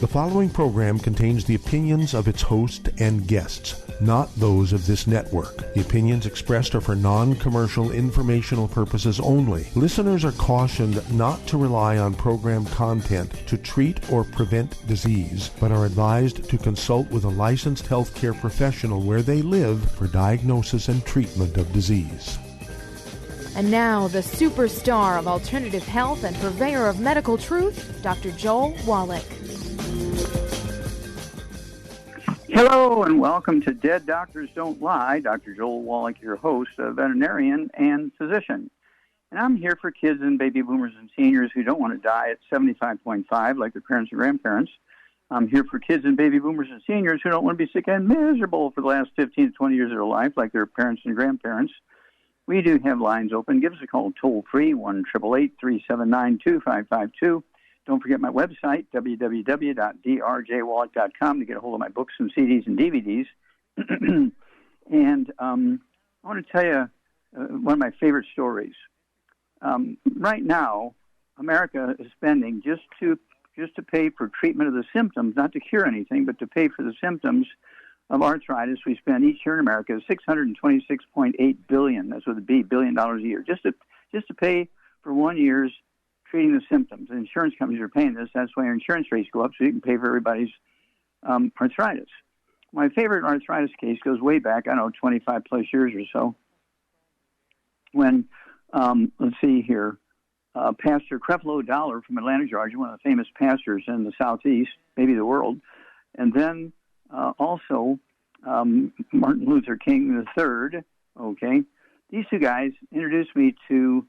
The following program contains the opinions of its host and guests, not those of this network. The opinions expressed are for non-commercial informational purposes only. Listeners are cautioned not to rely on program content to treat or prevent disease, but are advised to consult with a licensed healthcare professional where they live for diagnosis and treatment of disease. And now, the superstar of alternative health and purveyor of medical truth, Dr. Joel Wallach. Hello and welcome to Dead Doctors Don't Lie. Dr. Joel Wallach, your host, a veterinarian and physician. And I'm here for kids and baby boomers and seniors who don't want to die at 75.5 like their parents and grandparents. I'm here for kids and baby boomers and seniors who don't want to be sick and miserable for the last 15 to 20 years of their life like their parents and grandparents. We do have lines open. Give us a call toll-free, 1-888-379-2552. Don't forget my website, www.drjwallach.com, to get a hold of my books and CDs and DVDs. And I want to tell you one of my favorite stories. Right now, America is spending just to pay for treatment of the symptoms, not to cure anything, but to pay for the symptoms of arthritis. We spend each year in America $626.8 billion. That's with a B, $1 billion a year, just to pay for 1 year's treating the symptoms. And insurance companies are paying this. That's why our insurance rates go up, so you can pay for everybody's arthritis. My favorite arthritis case goes way back, 25 plus years or so, when, let's see here, Pastor Creflo Dollar from Atlanta, Georgia, one of the famous pastors in the Southeast, maybe the world, and then also Martin Luther King III, okay? These two guys introduced me to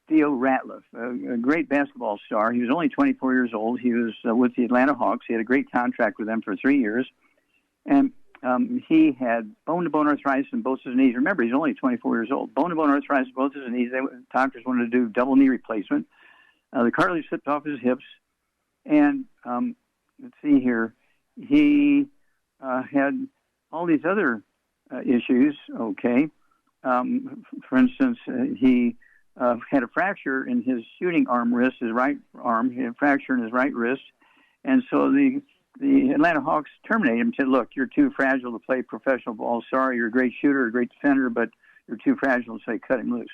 Theo Ratliff, a great basketball star. He was only 24 years old. He was with the Atlanta Hawks. He had a great contract with them for 3 years. And he had bone-to-bone arthritis in both his knees. Remember, he's only 24 years old. Bone-to-bone arthritis in both his knees. Doctors wanted to do double knee replacement. The cartilage slipped off his hips. And let's see here. He had all these other issues, okay. For instance, he had a fracture in his shooting arm wrist, his right arm. He had a fracture in his right wrist. And so the Atlanta Hawks terminated him and said, look, you're too fragile to play professional ball. Sorry, you're a great shooter, a great defender, but you're too fragile to say cut him loose.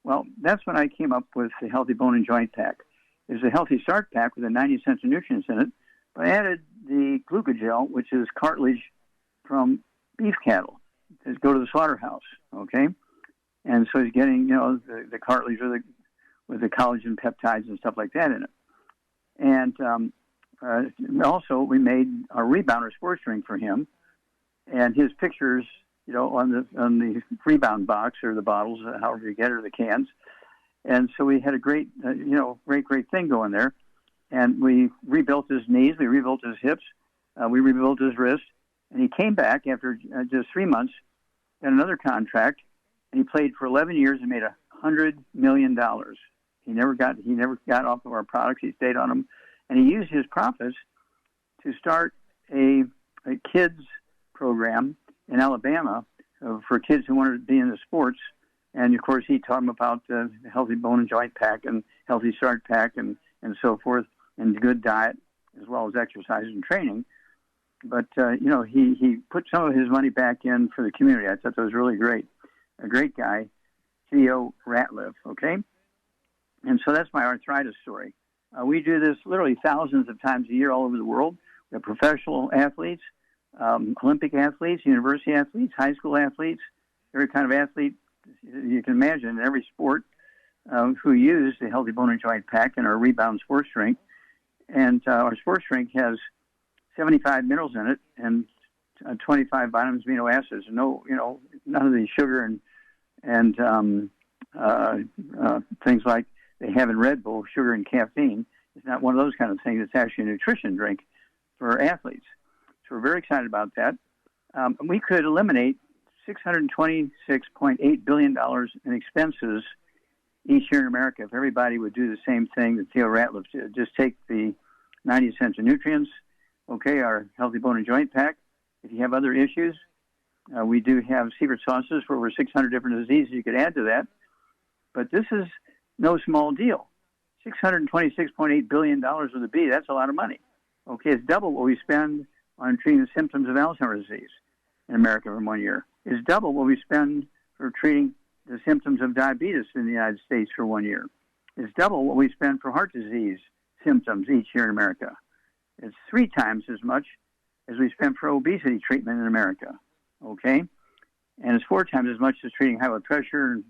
Well, that's when I came up with the Healthy Bone and Joint Pack. It's a Healthy Start Pack with a 90 essential nutrients in it. But I added the glucogel, which is cartilage from beef cattle. Just go to the slaughterhouse, okay? And so he's getting, the cartilage with the collagen peptides and stuff like that in it. And also we made a rebounder sports drink for him, and his pictures, on the rebound box or the bottles, however you get it, or the cans. And so we had a great, great thing going there. And we rebuilt his knees, we rebuilt his hips, we rebuilt his wrist, and he came back after just 3 months, got another contract, and he played for 11 years and made $100 million. He never got off of our products. He stayed on them, and he used his profits to start a kids program in Alabama for kids who wanted to be into sports. And of course, he taught them about the Healthy Bone and Joint Pack and Healthy Start Pack and so forth, and good diet as well as exercise and training. But he put some of his money back in for the community. I thought that was really great. A great guy, Theo Ratliff, okay? And so that's my arthritis story. We do this literally thousands of times a year all over the world. We have professional athletes, Olympic athletes, university athletes, high school athletes, every kind of athlete you can imagine in every sport who use the Healthy Bone and Joint Pack and our Rebound Sports Drink. And our sports drink has 75 minerals in it and 25 vitamins, amino acids. No, none of the sugar and things like they have in Red Bull, sugar and caffeine. It's not one of those kind of things. It's actually a nutrition drink for athletes. So we're very excited about that. We could eliminate $626.8 billion in expenses each year in America if everybody would do the same thing that Theo Ratliff did. Just take the 90 essential nutrients, okay, our Healthy Bone and Joint Pack. If you have other issues, we do have secret sauces for over 600 different diseases you could add to that. But this is no small deal. $626.8 billion with a B, that's a lot of money. Okay, it's double what we spend on treating the symptoms of Alzheimer's disease in America in 1 year. It's double what we spend for treating the symptoms of diabetes in the United States for 1 year. It's double what we spend for heart disease symptoms each year in America. It's 3 times as much as we spend for obesity treatment in America, okay? And it's 4 times as much as treating high blood pressure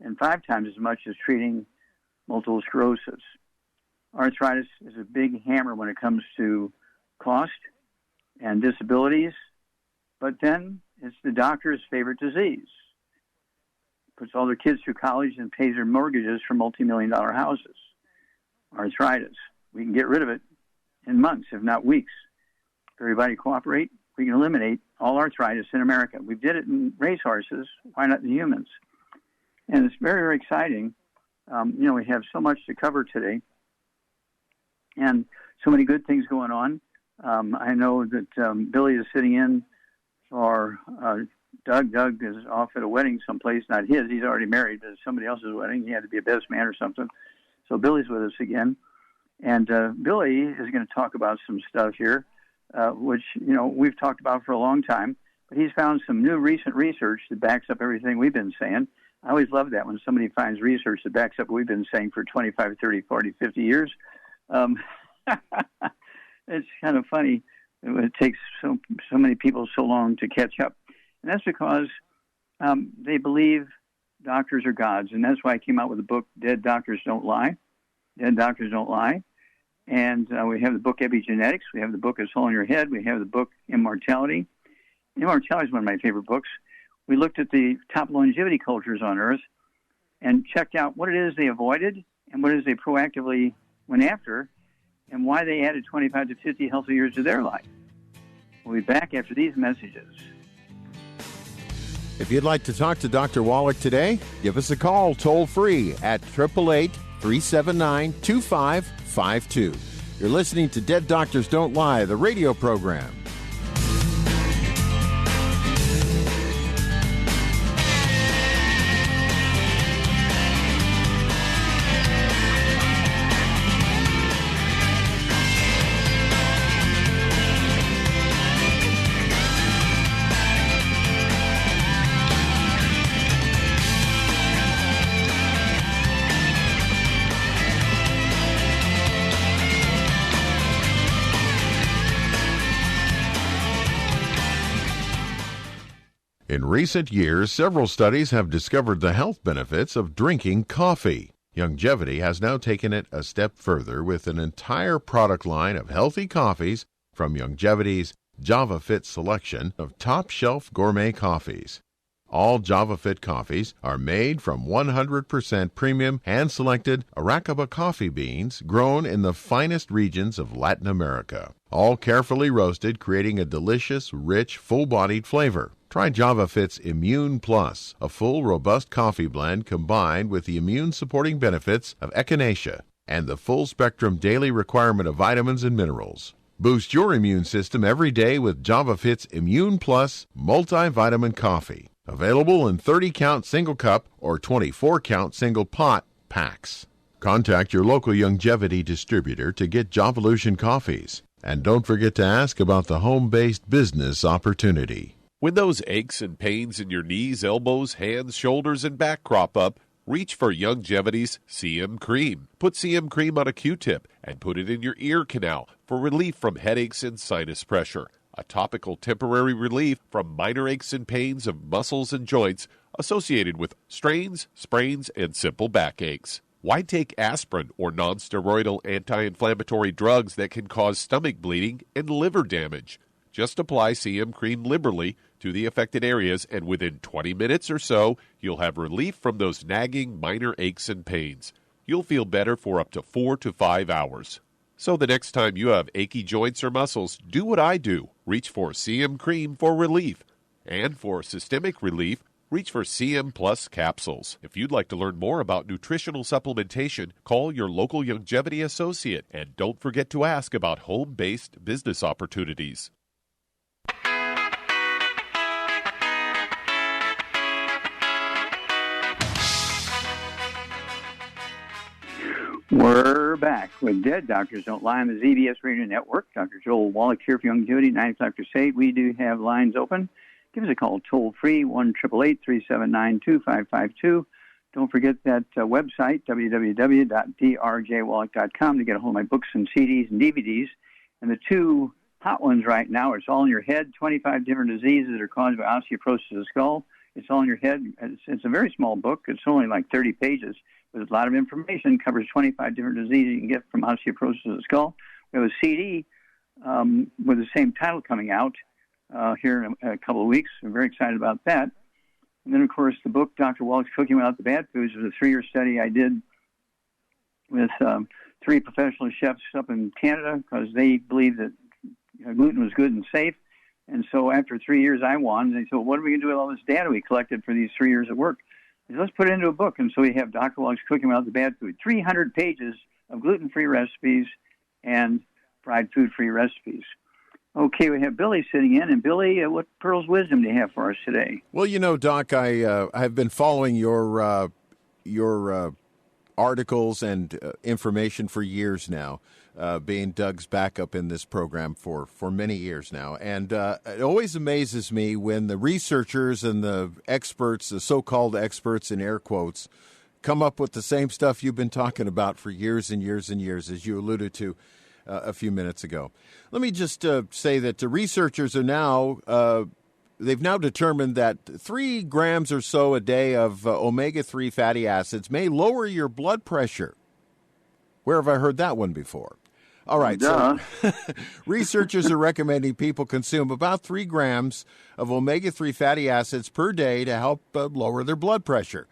and 5 times as much as treating multiple sclerosis. Arthritis is a big hammer when it comes to cost and disabilities, but then it's the doctor's favorite disease. Puts all their kids through college and pays their mortgages for multi-million-dollar houses. Arthritis. We can get rid of it in months, if not weeks. If everybody cooperate, we can eliminate all arthritis in America. We did it in racehorses. Why not in humans? And it's very, very exciting. We have so much to cover today and so many good things going on. I know that Billy is sitting in for Doug. Doug is off at a wedding someplace, not his. He's already married, but it's somebody else's wedding. He had to be a best man or something. So Billy's with us again. And Billy is going to talk about some stuff here, which, we've talked about for a long time. But he's found some new recent research that backs up everything we've been saying. I always love that when somebody finds research that backs up what we've been saying for 25, 30, 40, 50 years. It's kind of funny. It takes so many people so long to catch up. And that's because they believe doctors are gods. And that's why I came out with the book, Dead Doctors Don't Lie. Dead Doctors Don't Lie. And we have the book Epigenetics. We have the book A Soul in Your Head. We have the book Immortality. Immortality is one of my favorite books. We looked at the top longevity cultures on Earth and checked out what it is they avoided and what it is they proactively went after and why they added 25 to 50 healthy years to their life. We'll be back after these messages. If you'd like to talk to Dr. Wallach today, give us a call toll-free at 888-379-2552. You're listening to Dead Doctors Don't Lie, the radio program. In recent years, several studies have discovered the health benefits of drinking coffee. Youngevity has now taken it a step further with an entire product line of healthy coffees from Youngevity's JavaFit selection of top-shelf gourmet coffees. All JavaFit coffees are made from 100% premium hand-selected Arabica coffee beans grown in the finest regions of Latin America, all carefully roasted, creating a delicious, rich, full-bodied flavor. Try JavaFit's Immune Plus, a full, robust coffee blend combined with the immune-supporting benefits of echinacea and the full-spectrum daily requirement of vitamins and minerals. Boost your immune system every day with JavaFit's Immune Plus multivitamin coffee. Available in 30-count single cup or 24-count single pot packs. Contact your local Youngevity distributor to get Javalution coffees. And don't forget to ask about the home-based business opportunity. When those aches and pains in your knees, elbows, hands, shoulders, and back crop up, reach for Youngevity's CM Cream. Put CM Cream on a Q-tip and put it in your ear canal for relief from headaches and sinus pressure. A topical temporary relief from minor aches and pains of muscles and joints associated with strains, sprains, and simple backaches. Why take aspirin or non-steroidal anti-inflammatory drugs that can cause stomach bleeding and liver damage? Just apply CM Cream liberally to the affected areas, and within 20 minutes or so, you'll have relief from those nagging minor aches and pains. You'll feel better for up to 4 to 5 hours. So the next time you have achy joints or muscles, do what I do. Reach for CM Cream for relief. And for systemic relief, reach for CM Plus capsules. If you'd like to learn more about nutritional supplementation, call your local Youngevity associate. And don't forget to ask about home-based business opportunities. We're back with Dead Doctors Don't Lie on the ZBS Radio Network. Dr. Joel Wallach here for Youngevity, 9 o'clock crusade. We do have lines open. Give us a call toll-free, 1-888-379-2552. Don't forget that website, www.drjwallach.com, to get a hold of my books and CDs and DVDs. And the two hot ones right now, It's All in Your Head, 25 different diseases that are caused by osteoporosis of the skull. It's All in Your Head. It's a very small book. It's only like 30 pages. With a lot of information, covers 25 different diseases you can get from osteoporosis of the skull. We have a CD with the same title coming out here in a couple of weeks. I'm very excited about that. And then, of course, the book, Dr. Wallach's Cooking Without the Bad Foods, was a 3-year study I did with 3 professional chefs up in Canada because they believed that gluten was good and safe. And so after 3 years, I won. They said, well, what are we going to do with all this data we collected for these 3 years of work? Let's put it into a book. And so we have Dr. Wallach's Cooking Without the Bad Food, 300 pages of gluten-free recipes and fried food-free recipes. Okay, we have Billy sitting in. And Billy, what pearls of wisdom do you have for us today? Well, you know, Doc, I have been following your articles and information for years now, being Doug's backup in this program for many years now. And it always amazes me when the researchers and the experts, the so-called experts in air quotes, come up with the same stuff you've been talking about for years and years and years, as you alluded to a few minutes ago. Let me just say that the researchers are now, they've now determined that 3 grams or so a day of omega-3 fatty acids may lower your blood pressure. Where have I heard that one before? All right, so researchers are recommending people consume about 3 grams of omega-3 fatty acids per day to help lower their blood pressure.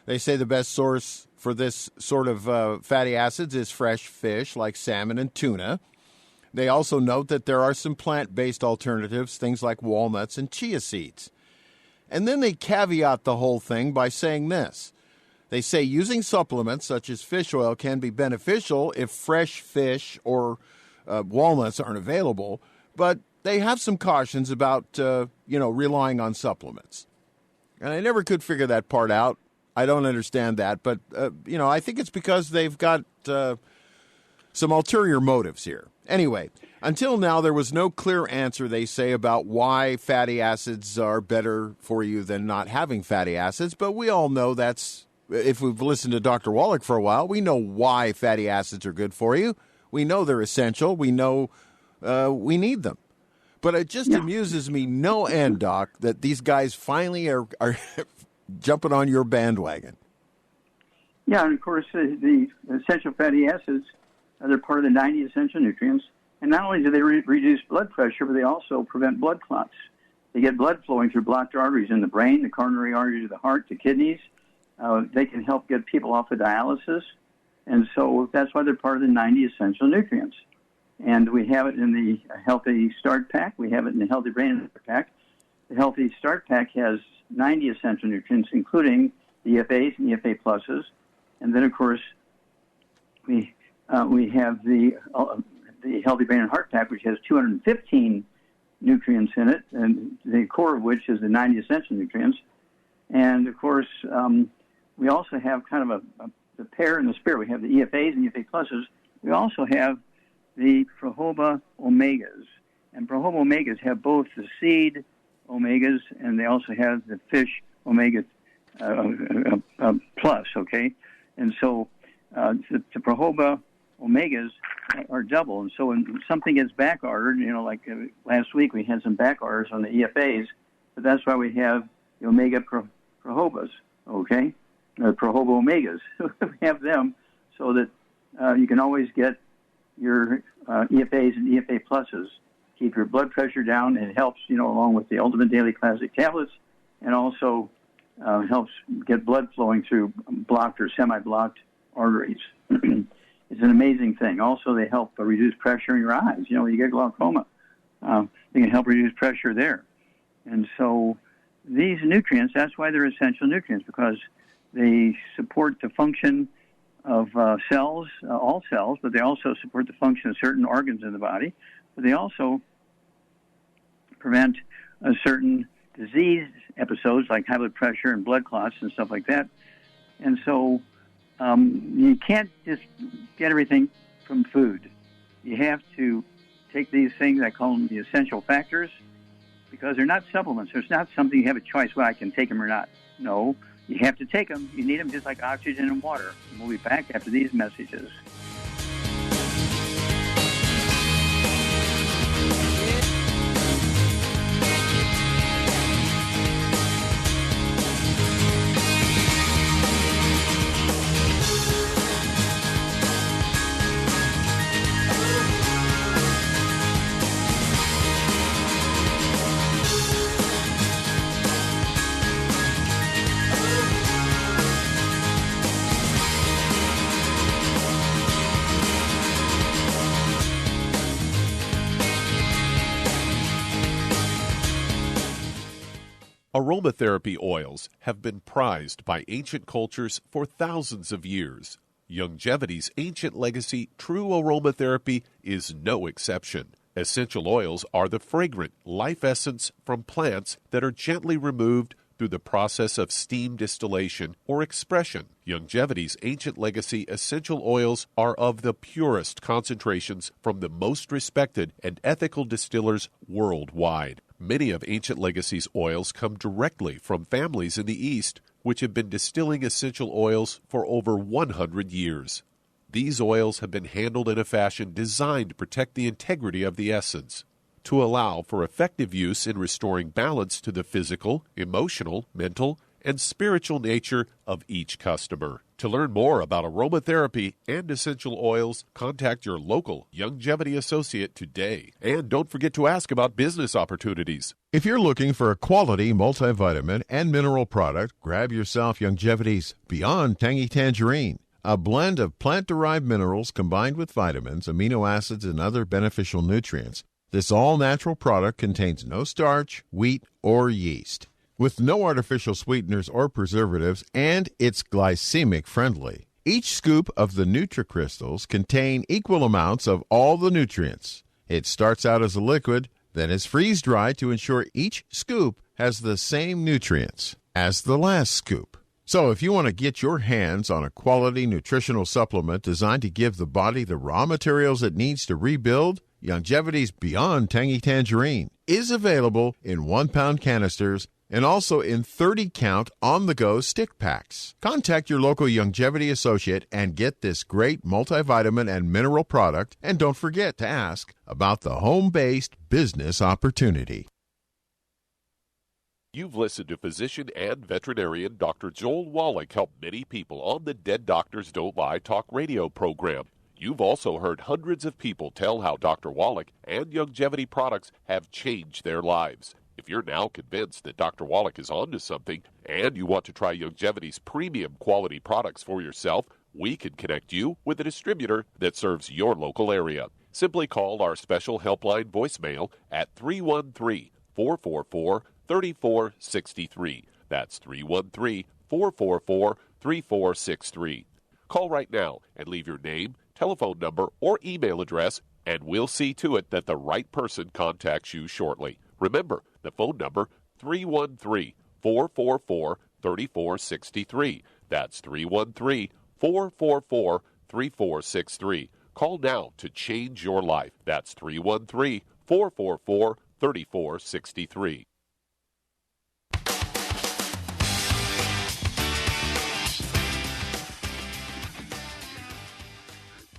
They say the best source for this sort of fatty acids is fresh fish like salmon and tuna. They also note that there are some plant-based alternatives, things like walnuts and chia seeds. And then they caveat the whole thing by saying this. They say using supplements such as fish oil can be beneficial if fresh fish or walnuts aren't available, but they have some cautions about, relying on supplements. And I never could figure that part out. I don't understand that, but, I think it's because they've got some ulterior motives here. Anyway, until now, there was no clear answer, they say, about why fatty acids are better for you than not having fatty acids, but we all know that's, if we've listened to Dr. Wallach for a while, we know why fatty acids are good for you. We know they're essential. We know we need them. But it just amuses me no end, Doc, that these guys finally are jumping on your bandwagon. Yeah, and of course, the essential fatty acids, they're part of the 90 essential nutrients. And not only do they reduce blood pressure, but they also prevent blood clots. They get blood flowing through blocked arteries in the brain, the coronary arteries of the heart, the kidneys. They can help get people off of dialysis. And so that's why they're part of the 90 essential nutrients. And we have it in the Healthy Start Pack. We have it in the Healthy Brain Pack. The Healthy Start Pack has 90 essential nutrients, including the EFAs and EFA pluses. And then, of course, we have the Healthy Brain and Heart Pack, which has 215 nutrients in it, and the core of which is the 90 essential nutrients. And, of course, we also have kind of the pair and the spear. We have the EFAs and EFA pluses. We also have the jojoba omegas. And jojoba omegas have both the seed omegas and they also have the fish omega plus, okay? And so the jojoba omegas are double. And so when something gets back-ordered, like last week we had some back orders on the EFAs, but that's why we have the omega jojobas, okay? Jojoba omegas. We have them so that you can always get your EFAs and EFA pluses. Keep your blood pressure down. It helps, along with the Ultimate Daily Classic tablets, and also helps get blood flowing through blocked or semi-blocked arteries. It's an amazing thing. Also, they help reduce pressure in your eyes. When you get glaucoma, they can help reduce pressure there. And so these nutrients, that's why they're essential nutrients, because they support the function of cells, all cells, but they also support the function of certain organs in the body. But they also prevent certain disease episodes like high blood pressure and blood clots and stuff like that. And so You can't just get everything from food. You have to take these things, I call them the essential factors, because they're not supplements. There's not something you have a choice, well, I can take them or not. No, you have to take them. You need them just like oxygen and water. And we'll be back after these messages. Aromatherapy oils have been prized by ancient cultures for thousands of years. Longevity's ancient legacy, true aromatherapy, is no exception. Essential oils are the fragrant life essence from plants that are gently removed through the process of steam distillation or expression. Longevity's ancient legacy essential oils are of the purest concentrations from the most respected and ethical distillers worldwide. Many of Ancient Legacy's oils come directly from families in the East, which have been distilling essential oils for over 100 years. These oils have been handled in a fashion designed to protect the integrity of the essence, to allow for effective use in restoring balance to the physical, emotional, mental, and spiritual nature of each customer. To learn more about aromatherapy and essential oils, contact your local Longevity associate today. And don't forget to ask about business opportunities. If you're looking for a quality multivitamin and mineral product, grab yourself Longevity's Beyond Tangy Tangerine, a blend of plant-derived minerals combined with vitamins, amino acids, and other beneficial nutrients. This all-natural product contains no starch, wheat, or yeast, with no artificial sweeteners or preservatives, and it's glycemic friendly. Each scoop of the NutriCrystals contain equal amounts of all the nutrients. It starts out as a liquid, then is freeze-dried to ensure each scoop has the same nutrients as the last scoop. So if you want to get your hands on a quality nutritional supplement designed to give the body the raw materials it needs to rebuild, Longevity's Beyond Tangy Tangerine is available in 1-pound canisters and also in 30-count on-the-go stick packs. Contact your local Longevity associate and get this great multivitamin and mineral product, and don't forget to ask about the home-based business opportunity. You've listened to physician and veterinarian Dr. Joel Wallach help many people on the Dead Doctors Don't Lie talk radio program. You've also heard hundreds of people tell how Dr. Wallach and Longevity products have changed their lives. If you're now convinced that Dr. Wallach is onto something and you want to try Longevity's premium quality products for yourself, we can connect you with a distributor that serves your local area. Simply call our special helpline voicemail at 313-444-3463. That's 313-444-3463. Call right now and leave your name, telephone number, or email address, and we'll see to it that the right person contacts you shortly. Remember, the phone number, 313-444-3463. That's 313-444-3463. Call now to change your life. That's 313-444-3463.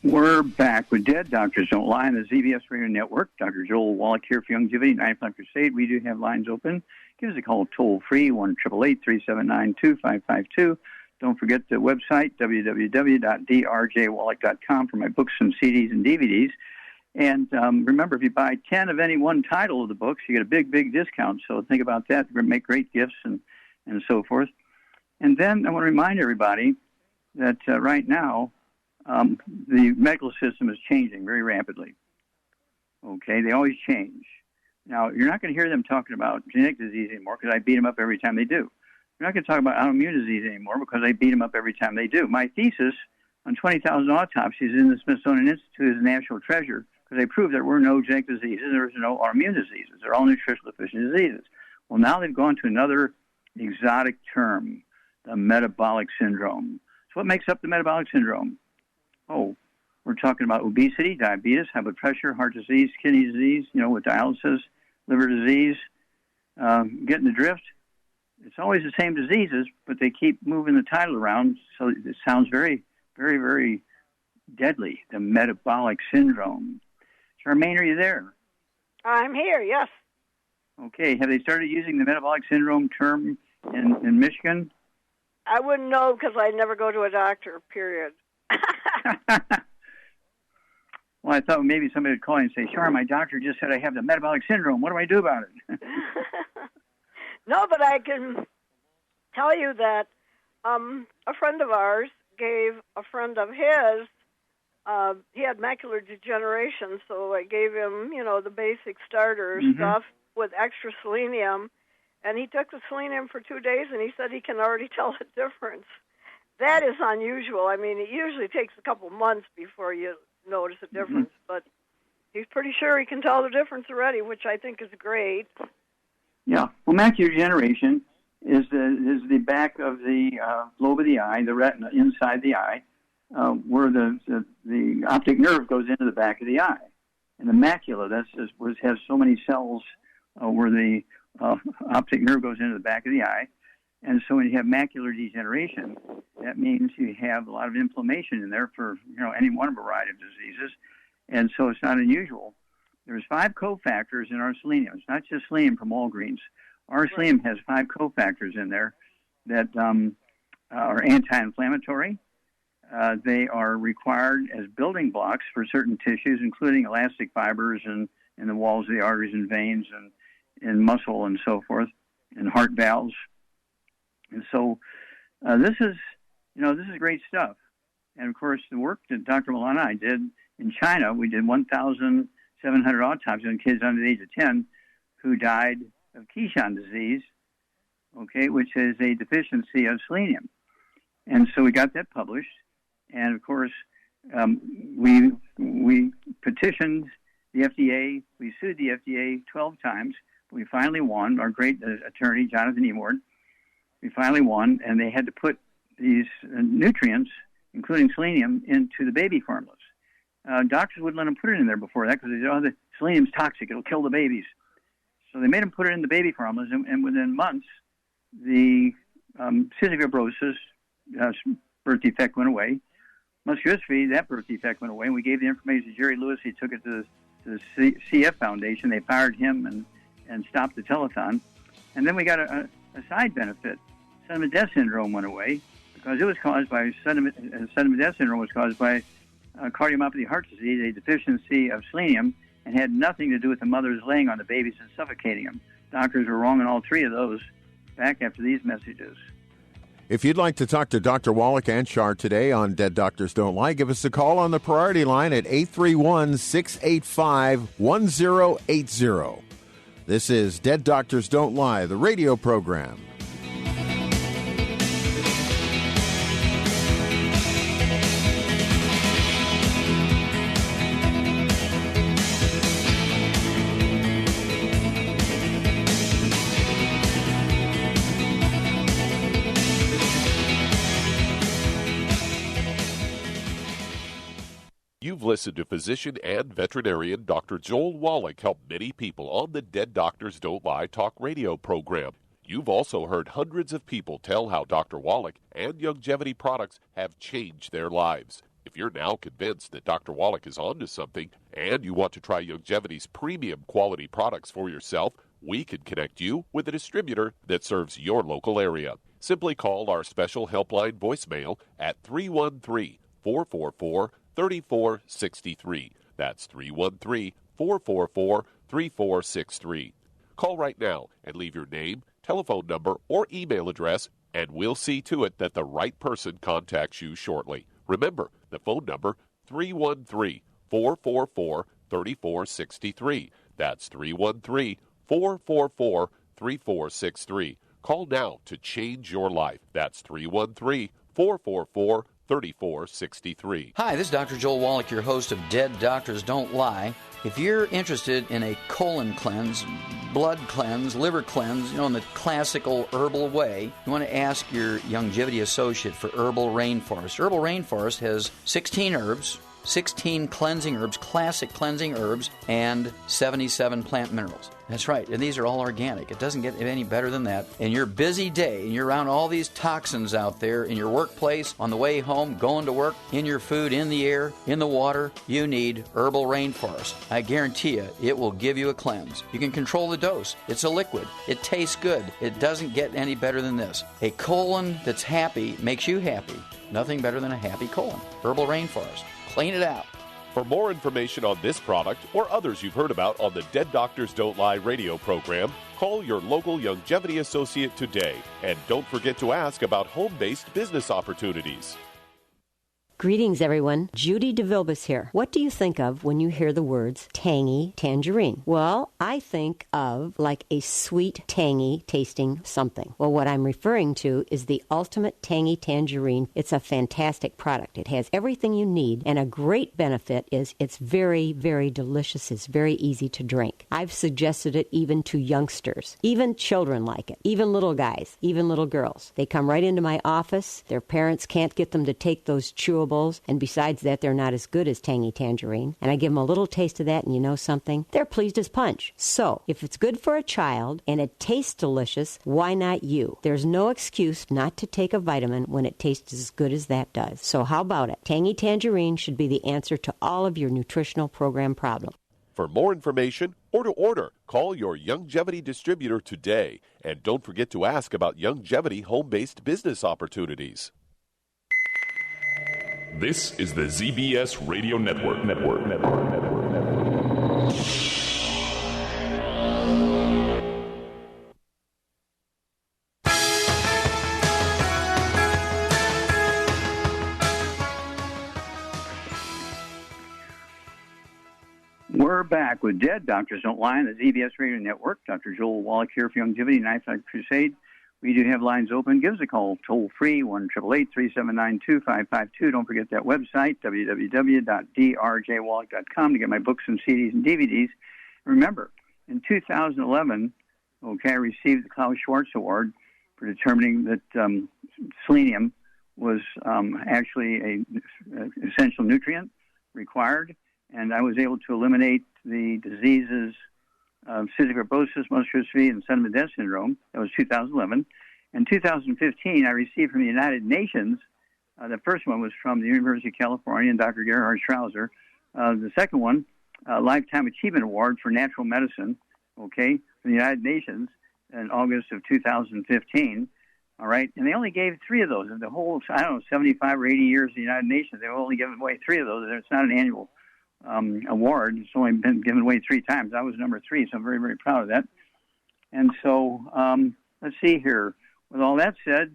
We're back with Dead Doctors Don't Lie on the ZBS Radio Network. Dr. Joel Wallach here for Longevity, 9 o'clock Crusade. We do have lines open. Give us a call toll-free, 1-888-379-2552. Don't forget the website, www.drjwallach.com, for my books and CDs and DVDs. And remember, if you buy 10 of any one title of the books, you get a big, big discount. So think about that. We're going to make great gifts and so forth. And then I want to remind everybody that right now, the medical system is changing very rapidly. Okay, they always change. Now, you're not going to hear them talking about genetic disease anymore because I beat them up every time they do. You're not going to talk about autoimmune disease anymore because I beat them up every time they do. My thesis on 20,000 autopsies in the Smithsonian Institute is a national treasure because they proved there were no genetic diseases, there was no autoimmune diseases. They're all nutritional deficient diseases. Well, now they've gone to another exotic term, the metabolic syndrome. So what makes up the metabolic syndrome? Oh, we're talking about obesity, diabetes, high blood pressure, heart disease, kidney disease, with dialysis, liver disease. Getting the drift? It's always the same diseases, but they keep moving the title around, so it sounds very, very, very deadly, the metabolic syndrome. Charmaine, are you there? I'm here, yes. Okay, have they started using the metabolic syndrome term in Michigan? I wouldn't know because I never go to a doctor, period. Well, I thought maybe somebody would call you and say, Char, my doctor just said I have the metabolic syndrome. What do I do about it? No, but I can tell you that a friend of ours gave a friend of his, he had macular degeneration, so I gave him, the basic starter stuff with extra selenium, and he took the selenium for 2 days, and he said he can already tell the difference. That is unusual. I mean, it usually takes a couple months before you notice a difference, but he's pretty sure he can tell the difference already, which I think is great. Yeah. Well, macular degeneration is the back of the lobe of the eye, the retina inside the eye, where the optic nerve goes into the back of the eye. And the macula, has so many cells where the optic nerve goes into the back of the eye. And so when you have macular degeneration, that means you have a lot of inflammation in there for, any one variety of diseases. And so it's not unusual. There's 5 cofactors in our selenium. It's not just selenium from Walgreens. Our selenium has 5 cofactors in there that are anti-inflammatory. They are required as building blocks for certain tissues, including elastic fibers and in the walls of the arteries and veins and muscle and so forth, and heart valves. And so this is great stuff. And, of course, the work that Dr. Wallach and I did in China, we did 1,700 autopsies on kids under the age of 10 who died of Keyshan disease, which is a deficiency of selenium. And so we got that published. And, of course, we petitioned the FDA. We sued the FDA 12 times. We finally won. Our great attorney, Jonathan Emord, we finally won, and they had to put these nutrients, including selenium, into the baby formulas. Doctors wouldn't let them put it in there before that because they said, the selenium's toxic. It'll kill the babies. So they made them put it in the baby formulas, and within months, the cystic fibrosis birth defect went away. Muscular dystrophy, that birth defect went away, and we gave the information to Jerry Lewis. He took it to the CF Foundation. They fired him and stopped the telethon. And then we got a side benefit. Sudden death syndrome went away because it was caused by sudden death syndrome was caused by cardiomyopathy heart disease, a deficiency of selenium, and had nothing to do with the mothers laying on the babies and suffocating them. Doctors were wrong on all 3 of those. Back after these messages. If you'd like to talk to Dr. Wallach and Char today on Dead Doctors Don't Lie, give us a call on the priority line at 831-685-1080. This is Dead Doctors Don't Lie, the radio program. You've listened to physician and veterinarian Dr. Joel Wallach help many people on the Dead Doctors Don't Lie talk radio program. You've also heard hundreds of people tell how Dr. Wallach and Youngevity products have changed their lives. If you're now convinced that Dr. Wallach is onto something and you want to try Youngevity's premium quality products for yourself, we can connect you with a distributor that serves your local area. Simply call our special helpline voicemail at 313-444-3463. That's 313-444-3463. Call right now and leave your name, telephone number, or email address, and we'll see to it that the right person contacts you shortly. Remember, the phone number, 313-444-3463. That's 313-444-3463. Call now to change your life. That's 313-444-3463. 3463. Hi, this is Dr. Joel Wallach, your host of Dead Doctors Don't Lie. If you're interested in a colon cleanse, blood cleanse, liver cleanse, in the classical herbal way, you want to ask your Youngevity associate for Herbal Rainforest. Herbal Rainforest has 16 herbs, 16 cleansing herbs, classic cleansing herbs, and 77 plant minerals. That's right, and these are all organic. It doesn't get any better than that. In your busy day, and you're around all these toxins out there in your workplace, on the way home, going to work, in your food, in the air, in the water, you need Herbal Rainforest. I guarantee you, it will give you a cleanse. You can control the dose. It's a liquid. It tastes good. It doesn't get any better than this. A colon that's happy makes you happy. Nothing better than a happy colon. Herbal Rainforest. Clean it out. For more information on this product or others you've heard about on the Dead Doctors Don't Lie radio program, call your local Youngevity associate today. And don't forget to ask about home-based business opportunities. Greetings, everyone. Judy DeVilbus here. What do you think of when you hear the words tangy tangerine? Well, I think of like a sweet, tangy tasting something. Well, what I'm referring to is the Ultimate Tangy Tangerine. It's a fantastic product. It has everything you need, and a great benefit is it's very, very delicious. It's very easy to drink. I've suggested it even to youngsters. Even children like it. Even little guys. Even little girls. They come right into my office. Their parents can't get them to take those chewables. And besides that, they're not as good as Tangy Tangerine. And I give them a little taste of that, and you know something? They're pleased as punch. So, if it's good for a child and it tastes delicious, why not you? There's no excuse not to take a vitamin when it tastes as good as that does. So how about it? Tangy Tangerine should be the answer to all of your nutritional program problems. For more information or to order, call your Youngevity distributor today. And don't forget to ask about Youngevity home-based business opportunities. This is the ZBS Radio Network. We're back with Dead Doctors Don't Lie on the ZBS Radio Network. Dr. Joel Wallach here for Youngevity Knife Fight Crusade. We do have lines open. Give us a call toll-free, 1-888-379-2552. Don't forget that website, www.drjwallach.com, to get my books and CDs and DVDs. Remember, in 2011, I received the Klaus Schwartz Award for determining that selenium was actually an essential nutrient required, and I was able to eliminate the diseases cystic fibrosis, muscular dystrophy, and Sennett syndrome. That was 2011. In 2015, I received from the United Nations, the first one was from the University of California and Dr. Gerhard Strauser. The second one, Lifetime Achievement Award for Natural Medicine, from the United Nations in August of 2015. All right, and they only gave 3 of those. In the whole, 75 or 80 years of the United Nations, they've only given away 3 of those. It's not an annual award. It's only been given away 3 times. I was number 3, so I'm very, very proud of that. And so, let's see here. With all that said,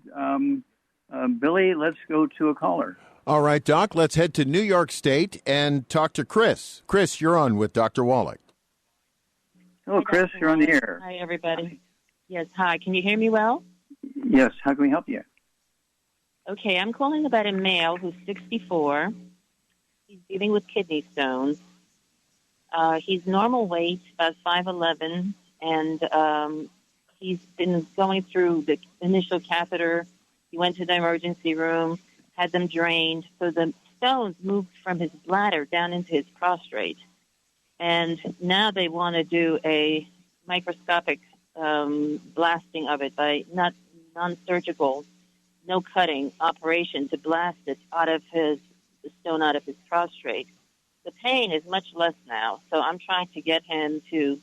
Billy, let's go to a caller. All right, Doc, let's head to New York State and talk to Kris. Kris, you're on with Dr. Wallach. Hello, Kris. You're on the air. Hi, everybody. Yes, hi. Can you hear me well? Yes. How can we help you? Okay, I'm calling about a male who's 64. He's dealing with kidney stones. He's normal weight, about 5'11", and he's been going through the initial catheter. He went to the emergency room, had them drained, so the stones moved from his bladder down into his prostate. And now they want to do a microscopic blasting of it by non-surgical, no cutting operation to blast it the stone out of his prostate. The pain is much less now, so I'm trying to get him to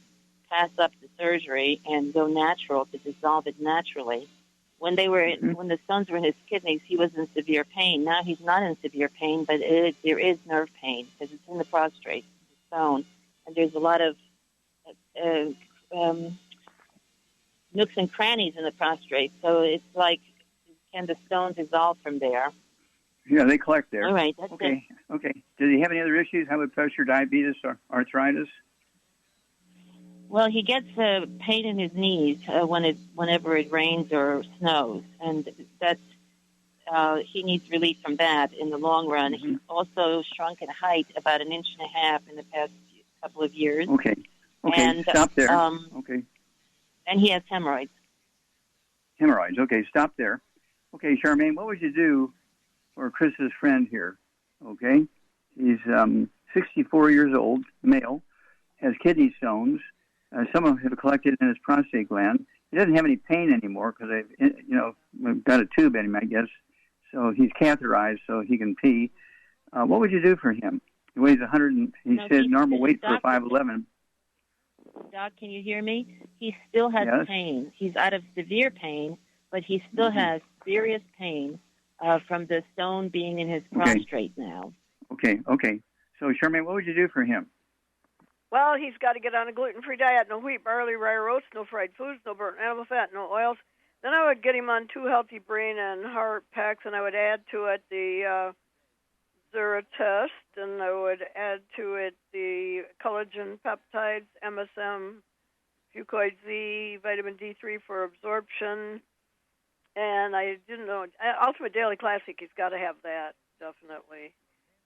pass up the surgery and go natural, to dissolve it naturally. When when the stones were in his kidneys, he was in severe pain. Now he's not in severe pain, but there is nerve pain because it's in the prostate, the stone, and there's a lot of nooks and crannies in the prostate. So it's like, can the stones dissolve from there? Yeah, they collect there. All right, that's it. Okay. Does he have any other issues? High blood pressure, diabetes, or arthritis? Well, he gets pain in his knees whenever it rains or snows, and that's he needs relief from that in the long run. Mm-hmm. He's also shrunk in height about 1.5 inches in the past couple of years. Okay. And, stop there. Okay. And he has hemorrhoids. Hemorrhoids. Okay, stop there. Okay, Charmaine, what would you do for Chris's friend here? Okay, he's 64 years old, male, has kidney stones. Some of them have collected in his prostate gland. He doesn't have any pain anymore because they've got a tube in him, I guess. So he's catheterized so he can pee. What would you do for him? He weighs 100. He said normal weight for 5'11". Doc, can you hear me? He still has pain. He's out of severe pain, but he still has serious pain from the stone being in his prostate now. Okay. So, Charmaine, what would you do for him? Well, he's got to get on a gluten-free diet, no wheat, barley, rye, or oats, no fried foods, no burnt animal fat, no oils. Then I would get him on 2 healthy brain and heart packs, and I would add to it the Zeratest, and I would add to it the collagen peptides, MSM, Fucoid Z, vitamin D3 for absorption, and I didn't know, Ultimate Daily Classic, he's got to have that, definitely.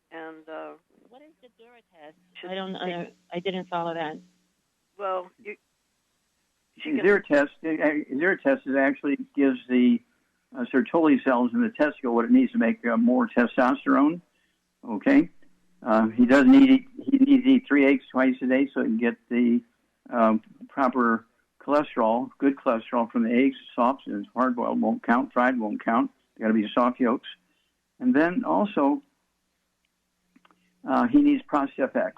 And what is the Zeratest? I didn't follow that. Well, Zeratest actually gives the Sertoli cells in the testicle what it needs to make more testosterone. Okay, he needs to eat 3 eggs twice a day so he can get the proper cholesterol, good cholesterol from the eggs. Soft and hard-boiled won't count. Fried won't count. They got to be soft yolks. And then also, he needs ProstFX.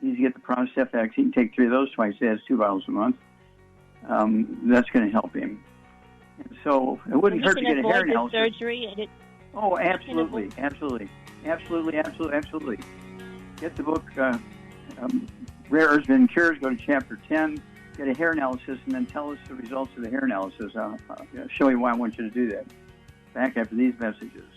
He needs to get the ProstFX. He can take 3 of those twice a day. That's 2 bottles a month. That's going to help him. And so it wouldn't hurt to get a hair analysis. Surgery. Oh, absolutely. Get the book, Rare Earths and Cures. Go to chapter 10. Get a hair analysis, and then tell us the results of the hair analysis. I'll show you why I want you to do that. Back after these messages.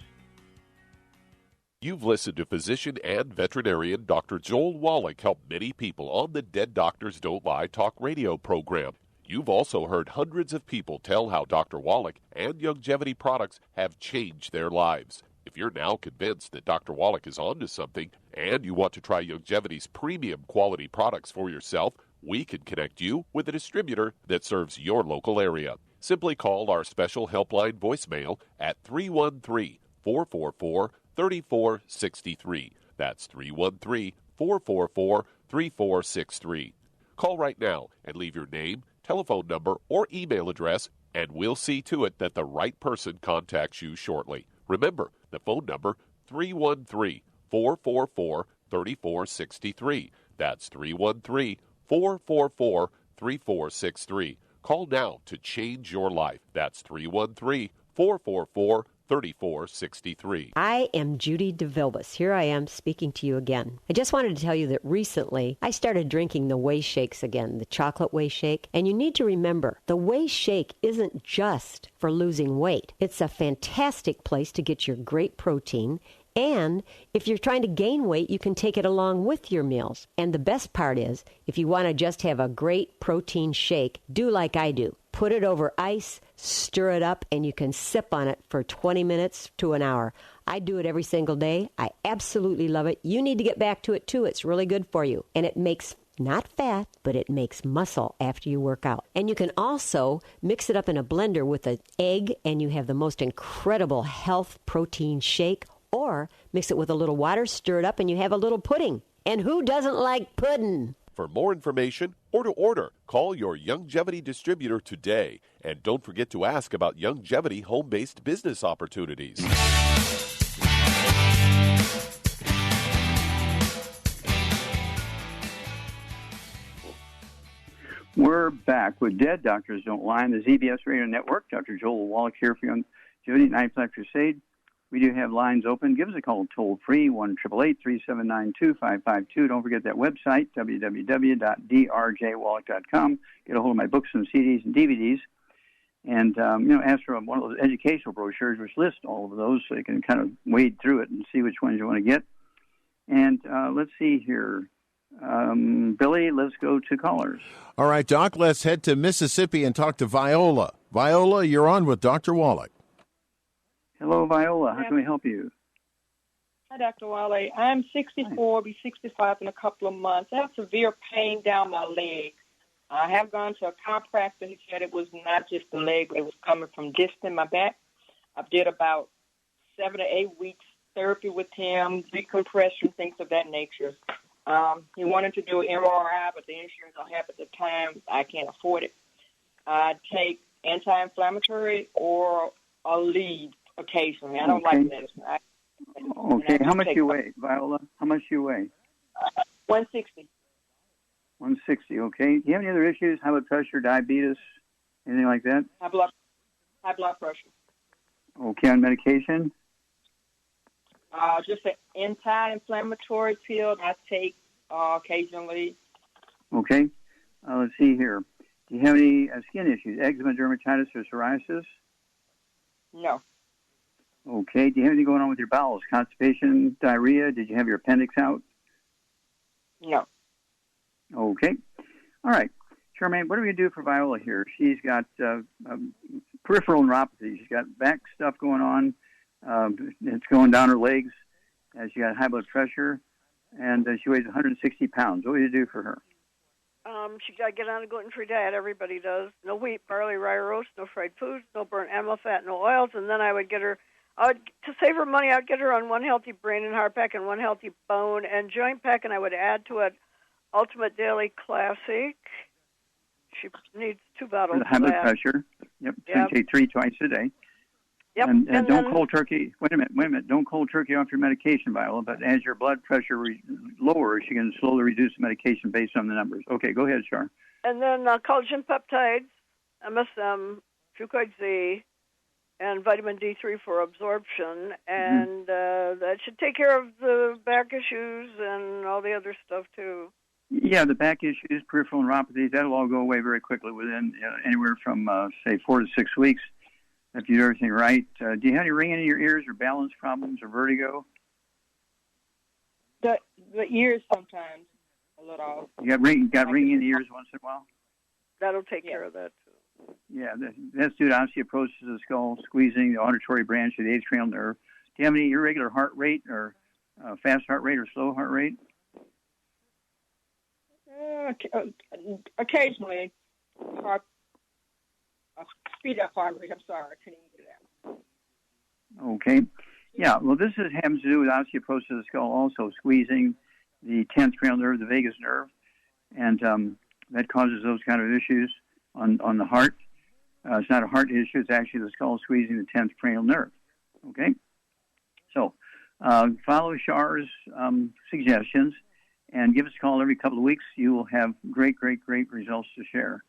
You've listened to physician and veterinarian Dr. Joel Wallach help many people on the Dead Doctors Don't Lie talk radio program. You've also heard hundreds of people tell how Dr. Wallach and Youngevity products have changed their lives. If you're now convinced that Dr. Wallach is onto something and you want to try Youngevity's premium quality products for yourself, we can connect you with a distributor that serves your local area. Simply call our special helpline voicemail at 313-444-3463. That's 313-444-3463. Call right now and leave your name, telephone number, or email address, and we'll see to it that the right person contacts you shortly. Remember, the phone number, 313-444-3463. That's 313-444-3463. Call now to change your life. That's 313-444-3463. I am Judy DeVilbus. Here I am speaking to you again. I just wanted to tell you that recently I started drinking the Whey Shakes again, the chocolate Whey Shake. And you need to remember, the Whey Shake isn't just for losing weight. It's a fantastic place to get your great protein. And if you're trying to gain weight, you can take it along with your meals. And the best part is, if you want to just have a great protein shake, do like I do. Put it over ice, stir it up, and you can sip on it for 20 minutes to an hour. I do it every single day. I absolutely love it. You need to get back to it, too. It's really good for you. And it makes not fat, but it makes muscle after you work out. And you can also mix it up in a blender with an egg, and you have the most incredible health protein shake. Or mix it with a little water, stir it up, and you have a little pudding. And who doesn't like pudding? For more information or to order, call your Youngevity distributor today. And don't forget to ask about Youngevity home-based business opportunities. We're back with Dead Doctors Don't Lie on the ZBS Radio Network. Dr. Joel Wallach here for Youngevity 9 Flat Crusade. We do have lines open. Give us a call toll-free, 1-888-379-2552. Don't forget that website, www.drjwallach.com. Get a hold of my books and CDs and DVDs. And, ask for one of those educational brochures which list all of those so you can kind of wade through it and see which ones you want to get. And let's see here. Billy, let's go to callers. All right, Doc, let's head to Mississippi and talk to Viola. Viola, you're on with Dr. Wallach. Hello, Viola. How can we help you? Hi, Dr. Wallach. I'm 64, be 65 in a couple of months. I have severe pain down my leg. I have gone to a chiropractor. He said it was not just the leg, but it was coming from disc in my back. I did about 7 to 8 weeks therapy with him, decompression, things of that nature. He wanted to do an MRI, but the insurance I have at the time, I can't afford it. I take anti-inflammatory or a lead occasionally. I don't like medicine. Okay. How much do you weigh, Viola? How much do you weigh? 160. 160, okay. Do you have any other issues? High blood pressure, diabetes, anything like that? High blood pressure. Okay, on medication? Just an anti-inflammatory pill I take occasionally. Okay. Let's see here. Do you have any skin issues, eczema, dermatitis, or psoriasis? No. Okay. Do you have anything going on with your bowels? Constipation, diarrhea? Did you have your appendix out? No. Okay. All right. Charmaine, what are we going to do for Viola here? She's got peripheral neuropathy. She's got back stuff going on. It's going down her legs. She got high blood pressure, and she weighs 160 pounds. What do you do for her? She got to get on a gluten-free diet. Everybody does. No wheat, barley, rye, or oats, no fried foods, no burnt animal fat, no oils. And then I would get her, to save her money, I'd get her on one healthy brain and heart pack and one healthy bone and joint pack, and I would add to it Ultimate Daily Classic. She needs 2 bottles of high blood that. pressure. Yep. So you take 3 twice a day. Yep. And don't cold turkey. Wait a minute. Don't cold turkey off your medication, Viola. But as your blood pressure lowers, you can slowly reduce the medication based on the numbers. Okay, go ahead, Char. And then collagen peptides, MSM, fucoid Z, and vitamin D3 for absorption. And that should take care of the back issues and all the other stuff, too. Yeah, the back issues, peripheral neuropathy, that'll all go away very quickly within anywhere from, say, 4 to 6 weeks if you do everything right. Do you have any ringing in your ears or balance problems or vertigo? The ears sometimes, a little. You got ringing in the ears once in a while? That'll take care of that, too. Yeah, that's due to osteoporosis of the skull, squeezing the auditory branch of the atrial nerve. Do you have any irregular heart rate or fast heart rate or slow heart rate? Occasionally, speed up heart rate. I'm sorry, I couldn't even get it out. Okay. Yeah, well, this happens to do with osteoporosis of the skull also, squeezing the 10th cranial nerve, the vagus nerve, and that causes those kind of issues on the heart. It's not a heart issue. It's actually the skull squeezing the 10th cranial nerve. Okay? So follow Char's suggestions and give us a call every couple of weeks. You will have great results to share.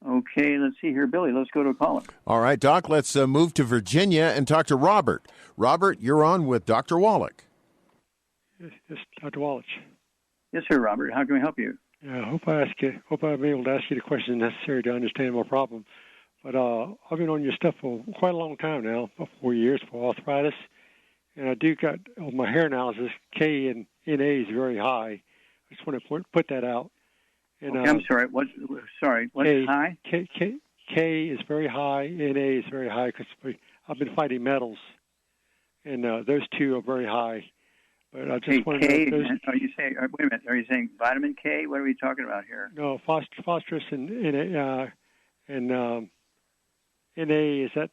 Okay, let's see here. Billy, let's go to a caller. All right, Doc, let's move to Virginia and talk to Robert. Robert, you're on with Dr. Wallach. Yes, Dr. Wallach. Yes, sir, Robert. How can we help you? I hope I'm able to ask you the questions necessary to understand my problem. But I've been on your stuff for quite a long time now, for 4 years, for arthritis. And I do got, on my hair analysis, K and NA is very high. I just want to put that out. And, okay, I'm sorry. What's high? K is very high. NA is very high because I've been fighting metals, and those two are very high. But I just want to know if those... Are you saying? Wait a minute. Are you saying vitamin K? What are we talking about here? No, phosphorus and NA is that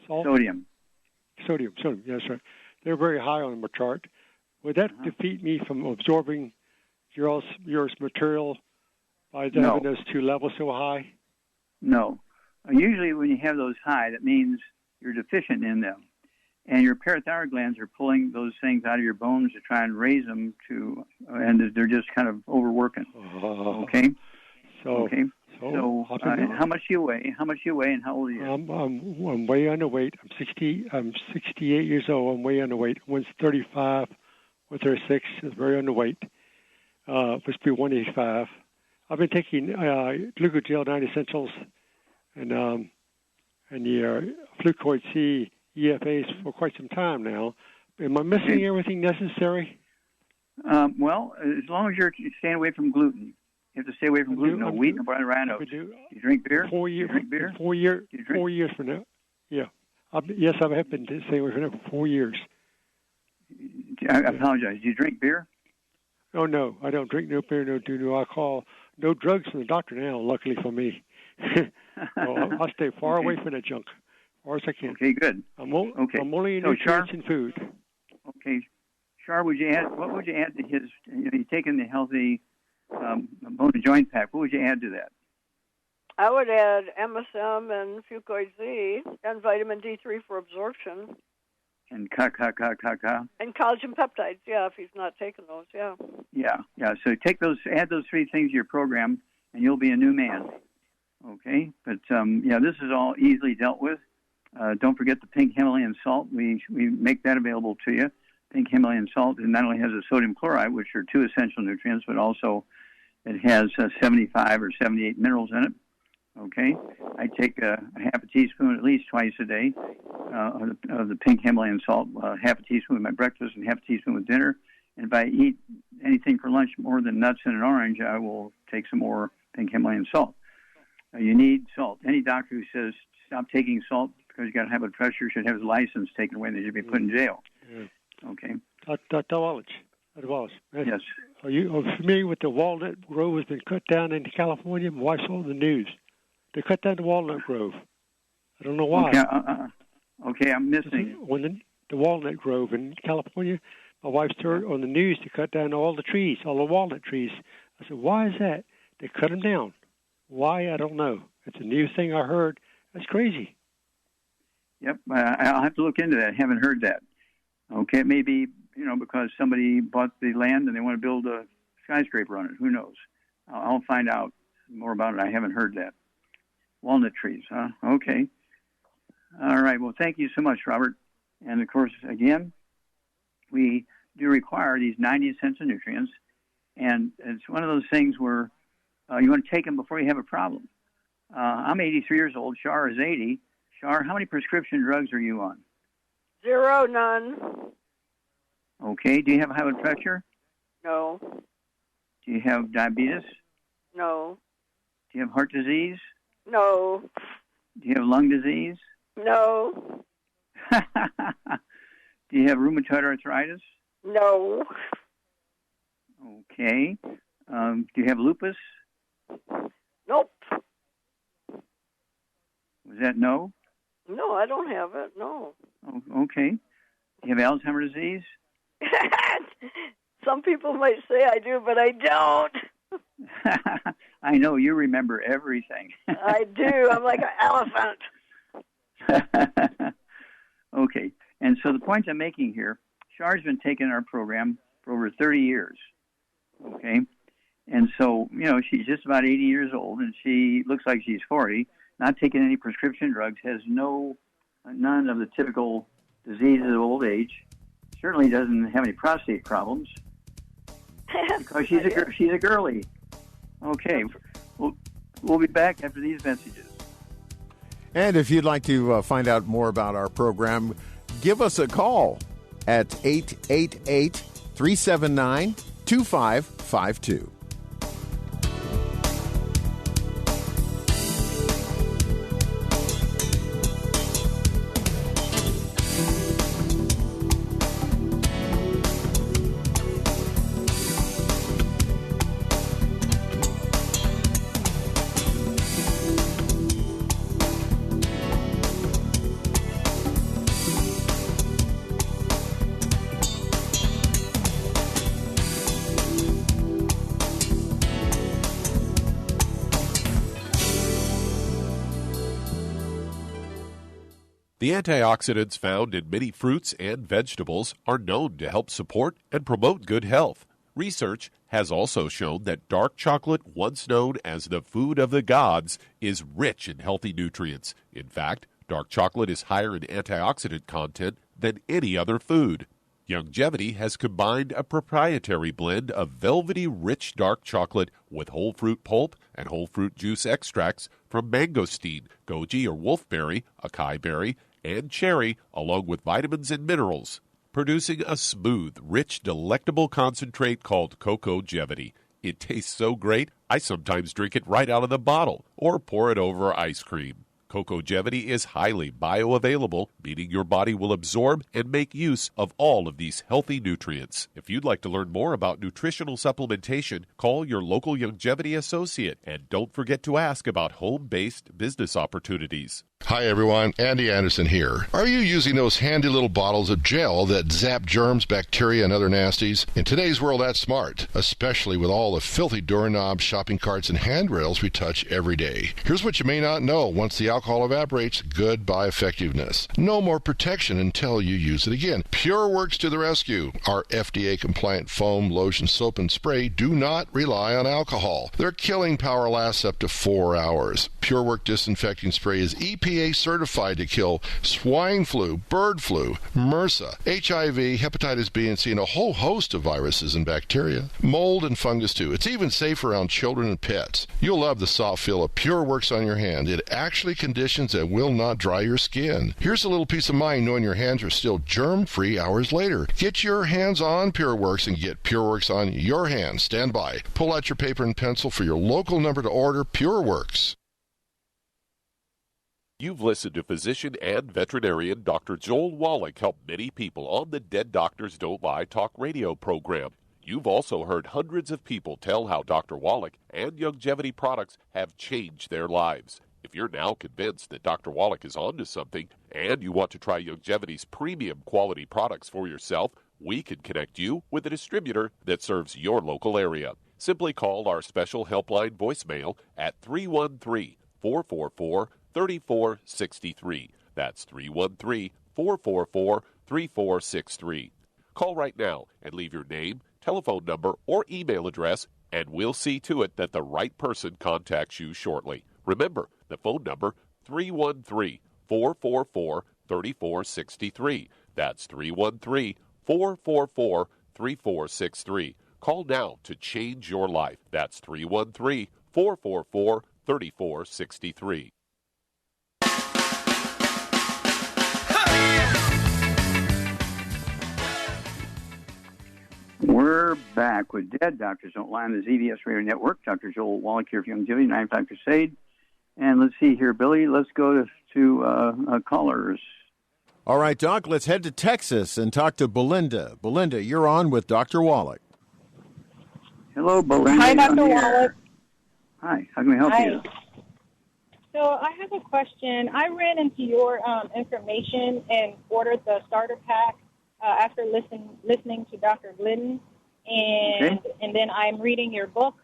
salt? Sodium. Sodium. Yes, right. They're very high on my chart. Would that defeat me from absorbing your material by having those two levels so high? No. Usually when you have those high, that means you're deficient in them. And your parathyroid glands are pulling those things out of your bones to try and raise them and they're just kind of overworking. Okay? So how much do you weigh? How and how old are you? I'm way underweight. I'm 68 years old. I'm way underweight. 135, 136 is very underweight. Supposed to be 185. I've been taking glucogel 9 essentials and the flucoid C EFAs for quite some time now. Am I missing everything necessary? Well, as long as you're staying away from gluten. You have to stay away from gluten. No wheat, no brown rye oats. You drink beer? 4 years. You drink beer? 4 years from now. Yeah. Yes, I have been staying away from it for 4 years. I apologize. Do you drink beer? Oh, no. I don't drink no beer, no alcohol, no drugs from the doctor now, luckily for me. I'll stay far away from that junk, as far as I can. Okay, good. I'm only nutrients in food. Okay. Char, what would you add to his, he's taking the healthy bone and joint pack. What would you add to that? I would add MSM and fucoid Z and vitamin D3 for absorption. And And collagen peptides, if he's not taking those, Yeah. So add those three things to your program, and you'll be a new man. Okay? But, this is all easily dealt with. Don't forget the pink Himalayan salt. We make that available to you. Pink Himalayan salt, it not only has a sodium chloride, which are two essential nutrients, but also it has 75 or 78 minerals in it. Okay, I take a half a teaspoon at least twice a day of the pink Himalayan salt, half a teaspoon with my breakfast and half a teaspoon with dinner. And if I eat anything for lunch more than nuts and an orange, I will take some more pink Himalayan salt. You need salt. Any doctor who says stop taking salt because you got high blood pressure should have his license taken away and they should be put in jail. Yeah. Okay. Dr. Wallach. Yes. Are you familiar with the walnut grove has been cut down in California? My wife saw the news. They cut down the walnut grove. I don't know why. Okay, I'm missing. When the walnut grove in California, my wife heard on the news to cut down all the trees, all the walnut trees. I said, why is that? They cut them down. Why? I don't know. It's a new thing I heard. That's crazy. Yep, I'll have to look into that. I haven't heard that. Okay, it may be, because somebody bought the land and they want to build a skyscraper on it. Who knows? I'll find out more about it. I haven't heard that. Walnut trees, huh? Okay. All right. Well, thank you so much, Robert. And, of course, again, we do require these 90 essential nutrients. And it's one of those things where you want to take them before you have a problem. I'm 83 years old. Shar is 80. Shar, how many prescription drugs are you on? 0, none. Okay. Do you have high blood pressure? No. Do you have diabetes? No. Do you have heart disease? No. Do you have lung disease? No. Do you have rheumatoid arthritis? No. Okay. Do you have lupus? Nope. Was that no? No, I don't have it. No. Oh, okay. Do you have Alzheimer's disease? Some people might say I do, but I don't. I know, you remember everything. I do. I'm like an elephant. Okay. And so the point I'm making here, Char's been taking our program for over 30 years. Okay. And so, she's just about 80 years old, and she looks like she's 40, not taking any prescription drugs, has none of the typical diseases of old age, certainly doesn't have any prostate problems, because she's a girly. Okay, we'll be back after these messages. And if you'd like to find out more about our program, give us a call at 888-379-2552. The antioxidants found in many fruits and vegetables are known to help support and promote good health. Research has also shown that dark chocolate, once known as the food of the gods, is rich in healthy nutrients. In fact, dark chocolate is higher in antioxidant content than any other food. Youngevity has combined a proprietary blend of velvety rich dark chocolate with whole fruit pulp and whole fruit juice extracts from mangosteen, goji or wolfberry, acai berry, and cherry, along with vitamins and minerals, producing a smooth, rich, delectable concentrate called Cocogevity. It tastes so great, I sometimes drink it right out of the bottle or pour it over ice cream. Cocogevity is highly bioavailable, meaning your body will absorb and make use of all of these healthy nutrients. If you'd like to learn more about nutritional supplementation, call your local longevity associate, and don't forget to ask about home-based business opportunities. Hi everyone, Andy Anderson here. Are you using those handy little bottles of gel that zap germs, bacteria, and other nasties? In today's world, that's smart, especially with all the filthy doorknobs, shopping carts, and handrails we touch every day. Here's what you may not know. Once the alcohol evaporates, goodbye effectiveness. No more protection until you use it again. PureWorks to the rescue. Our FDA-compliant foam, lotion, soap, and spray do not rely on alcohol. Their killing power lasts up to 4 hours. PureWorks disinfecting spray is EPA certified to kill swine flu, bird flu, MRSA, HIV, hepatitis B and C, and a whole host of viruses and bacteria. Mold and fungus too. It's even safe around children and pets. You'll love the soft feel of PureWorks on your hand. It actually conditions and will not dry your skin. Here's a little peace of mind knowing your hands are still germ-free hours later. Get your hands on PureWorks and get PureWorks on your hands. Stand by. Pull out your paper and pencil for your local number to order PureWorks. You've listened to physician and veterinarian Dr. Joel Wallach help many people on the Dead Doctors Don't Lie talk radio program. You've also heard hundreds of people tell how Dr. Wallach and longevity products have changed their lives. If you're now convinced that Dr. Wallach is onto something and you want to try longevity's premium quality products for yourself, we can connect you with a distributor that serves your local area. Simply call our special helpline voicemail at 313-444-3463. That's 313-444-3463. Call right now and leave your name, telephone number, or email address, and we'll see to it that the right person contacts you shortly. Remember, the phone number, 313-444-3463. That's 313-444-3463. Call now to change your life. That's 313-444-3463. We're back with Dead Doctors Don't Lie on the ZBS Radio Network. Dr. Joel Wallach here for Longevity, and I'm Dr. Sade. And let's see here, Billy, let's go to callers. All right, Doc, let's head to Texas and talk to Belinda. Belinda, you're on with Dr. Wallach. Hello, Belinda. Hi, Dr. Wallach. Hi, how can we help you? So I have a question. I ran into your information and ordered the starter pack after listening to Dr. Glidden, and then I'm reading your book,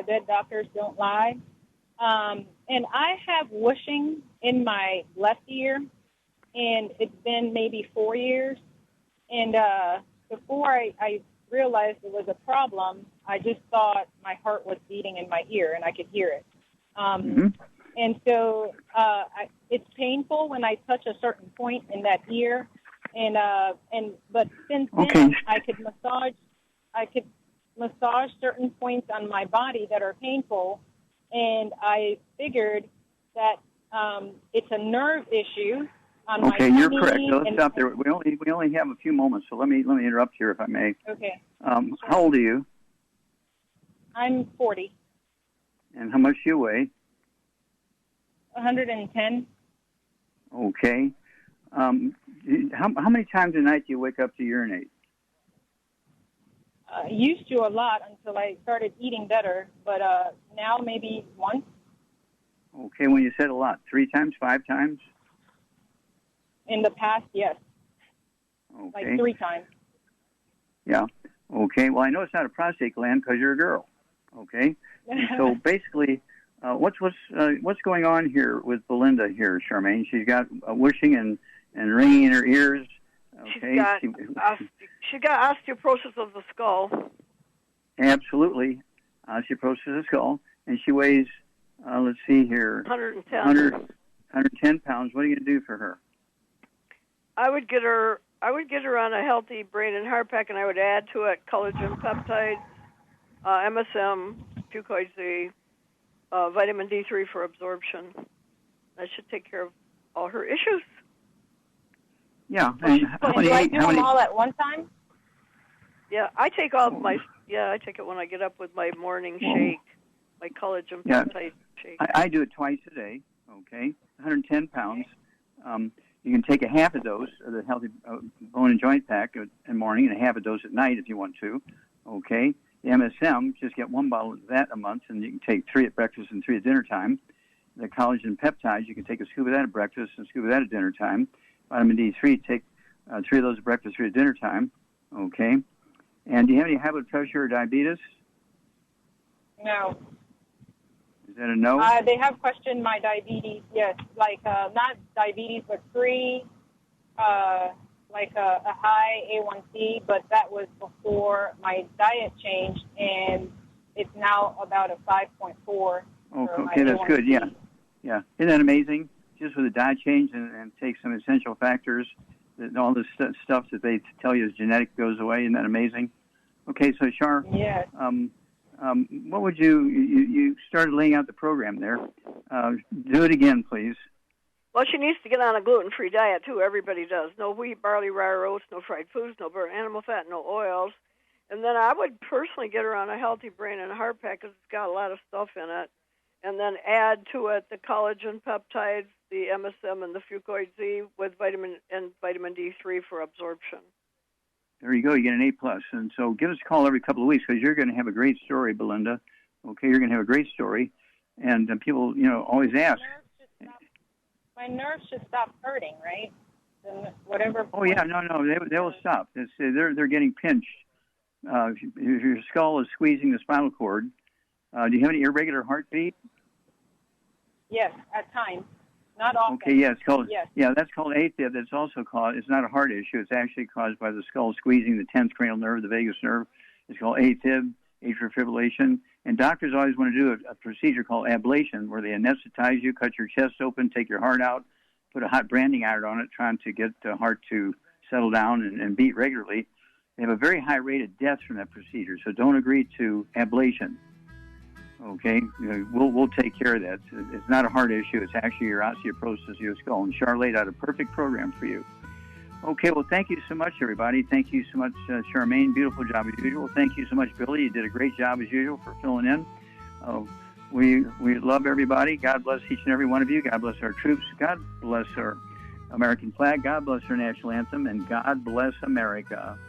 Dead Doctors Don't Lie. And I have whooshing in my left ear, and it's been maybe 4 years. And before I realized it was a problem, I just thought my heart was beating in my ear, and I could hear it. And so it's painful when I touch a certain point in that ear. But since then, I could massage certain points on my body that are painful, and I figured that it's a nerve issue on my tummy. Okay, you're correct. So let's stop there. We only have a few moments, so let me interrupt here if I may. Okay. How old are you? I'm 40. And how much do you weigh? 110. Okay. How many times a night do you wake up to urinate? Used to a lot until I started eating better, but now maybe once. Okay, when you said a lot, 3 times, 5 times? In the past, yes. Okay. Like 3 times. Yeah. Okay, well, I know it's not a prostate gland because you're a girl. Okay? So basically, what's going on here with Belinda here, Charmaine? She's got whooshing and ringing in her ears. Okay. She got osteoporosis of the skull. Absolutely. Osteoporosis of the skull. And she weighs, let's see here. 110 pounds. What are you going to do for her? I would get her on a healthy brain and heart pack, and I would add to it collagen peptides, MSM, fucoid Z, vitamin D3 for absorption. That should take care of all her issues. Yeah. And do I do them all at one time? Yeah, I take I take it when I get up with my morning shake, my collagen peptide shake. I do it twice a day. okay, 110 pounds. You can take a half a dose of the Healthy Bone and Joint Pack in the morning and a half a dose at night if you want to, okay? The MSM, just get one bottle of that a month, and you can take 3 at breakfast and 3 at dinner time. The collagen peptides, you can take a scoop of that at breakfast and a scoop of that at dinner time. Vitamin D3, take 3 of those at breakfast, 3 at dinner time, okay? And do you have any high blood pressure or diabetes? No. Is that a no? They have questioned my diabetes, yes. Like, not diabetes, but like a high A1C, but that was before my diet changed, and it's now about a 5.4. Okay, that's good, yeah. Yeah. Isn't that amazing? Just with a diet change and take some essential factors, that all this stuff that they tell you is genetic goes away. Isn't that amazing? Okay, so Char, yes. What would you started laying out the program there. Do it again, please. Well, she needs to get on a gluten-free diet, too. Everybody does. No wheat, barley, rye, or oats, no fried foods, no burnt animal fat, no oils. And then I would personally get her on a healthy brain and heart pack because it's got a lot of stuff in it. And then add to it the collagen peptides, the MSM, and the Fucoid Z with vitamin D3 for absorption. There you go. You get an A+. And so give us a call every couple of weeks because you're going to have a great story, Belinda. Okay, you're going to have a great story. And people, always ask. My nerves should stop hurting, right? Whatever. Oh, yeah, no, they will stop. They're getting pinched. If your skull is squeezing the spinal cord, do you have any irregular heartbeat? Yes, at times. Not often. Okay, yeah, it's called. Yes. Yeah, that's called AFib. That's also caused. It's not a heart issue. It's actually caused by the skull squeezing the 10th cranial nerve, the vagus nerve. It's called AFib, atrial fibrillation. And doctors always want to do a procedure called ablation, where they anesthetize you, cut your chest open, take your heart out, put a hot branding iron on it, trying to get the heart to settle down and beat regularly. They have a very high rate of deaths from that procedure, so don't agree to ablation. Okay, we'll take care of that. It's not a heart issue. It's actually your osteoporosis of your skull. And Char laid out a perfect program for you. Okay, well, thank you so much, everybody. Thank you so much, Charmaine. Beautiful job as usual. Thank you so much, Billy. You did a great job as usual for filling in. We love everybody. God bless each and every one of you. God bless our troops. God bless our American flag. God bless our national anthem. And God bless America.